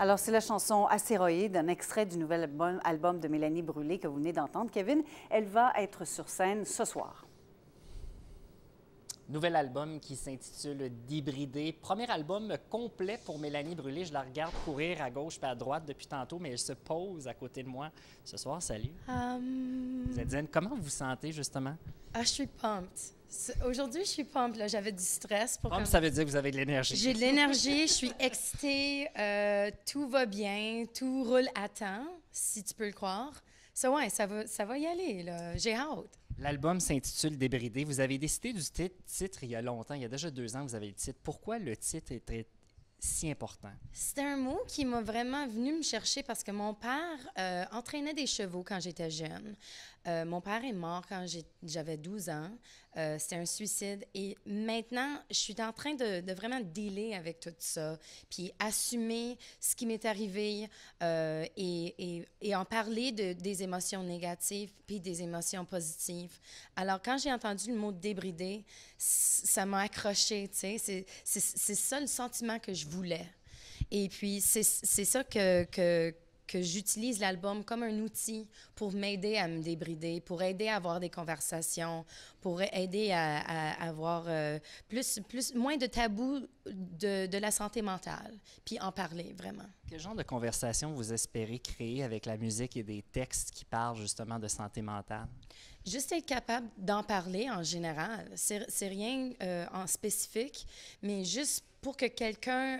Alors, c'est la chanson Astéroïde, un extrait du nouvel album de Mélanie Brûlé que vous venez d'entendre. Kevin, elle va être sur scène ce soir. Nouvel album qui s'intitule Débridé. Premier album complet pour Mélanie Brûlé. Je la regarde courir à gauche et à droite depuis tantôt, mais elle se pose à côté de moi ce soir. Salut. Zadine, comment vous vous sentez justement? Je suis pumped. Aujourd'hui, je suis pumped. J'avais du stress. Ça veut dire que vous avez de l'énergie. J'ai de l'énergie, je suis excitée, tout va bien, tout roule à temps, si tu peux le croire. Ça va y aller, là. J'ai hâte. L'album s'intitule Débridé. Vous avez décidé du titre il y a longtemps, il y a déjà 2 ans que vous avez le titre. Pourquoi le titre est si important? C'est un mot qui m'a vraiment venu me chercher parce que mon père entraînait des chevaux quand j'étais jeune. Mon père est mort quand j'avais 12 ans. C'était un suicide. Et maintenant, je suis en train de vraiment dealer avec tout ça, puis assumer ce qui m'est arrivé et en parler des émotions négatives puis des émotions positives. Alors, quand j'ai entendu le mot « débridé », ça m'a accroché, tu sais. C'est ça le sentiment que je voulais. Et puis, c'est ça que j'utilise l'album comme un outil pour m'aider à me débrider, pour aider à avoir des conversations, pour aider à avoir moins de tabous de la santé mentale, puis en parler vraiment. Quel genre de conversation vous espérez créer avec la musique et des textes qui parlent justement de santé mentale? Juste être capable d'en parler en général. C'est rien en spécifique, mais juste pour que quelqu'un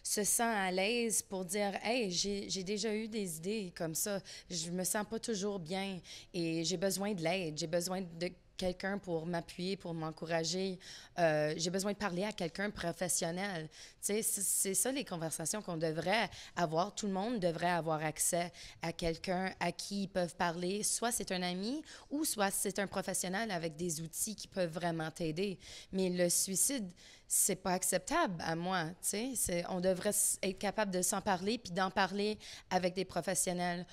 se sent à l'aise pour dire « Hey, j'ai déjà eu des idées comme ça, je me sens pas toujours bien et j'ai besoin de l'aide, j'ai besoin de quelqu'un pour m'appuyer, pour m'encourager, j'ai besoin de parler à quelqu'un professionnel. » Tu sais, c'est ça les conversations qu'on devrait avoir. Tout le monde devrait avoir accès à quelqu'un à qui ils peuvent parler. Soit c'est un ami ou soit c'est un professionnel avec des outils qui peuvent vraiment t'aider. Mais le suicide, c'est pas acceptable à moi, tu sais. On devrait être capable de s'en parler puis d'en parler avec des professionnels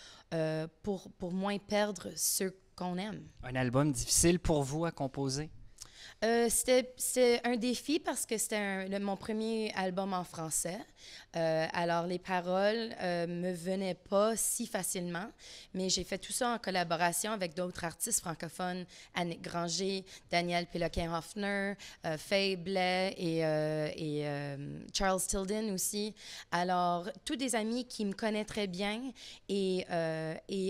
pour moins perdre ceux qu'on aime. Un album difficile pour vous à composer? C'était un défi parce que c'était mon premier album en français. Alors, les paroles me venaient pas si facilement, mais j'ai fait tout ça en collaboration avec d'autres artistes francophones, Annick Granger, Daniel Péloquin-Hoffner, Faye Blais et Charles Tilden aussi. Alors, tous des amis qui me connaissent très bien et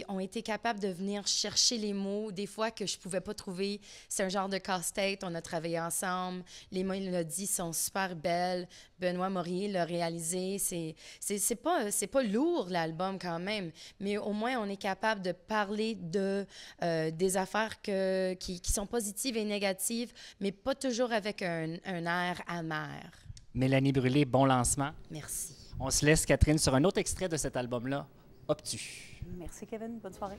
ont été capables de venir chercher les mots, des fois que je pouvais pas trouver. C'est un genre de casse-tête. On a travaillé ensemble. Les mélodies sont super belles. Benoît Morier l'a réalisé. C'est pas lourd, l'album, quand même, mais au moins, on est capable de parler des affaires qui sont positives et négatives, mais pas toujours avec un air amer. Mélanie Brûlé, bon lancement. Merci. On se laisse, Catherine, sur un autre extrait de cet album-là, Obtus. Merci, Kevin. Bonne soirée.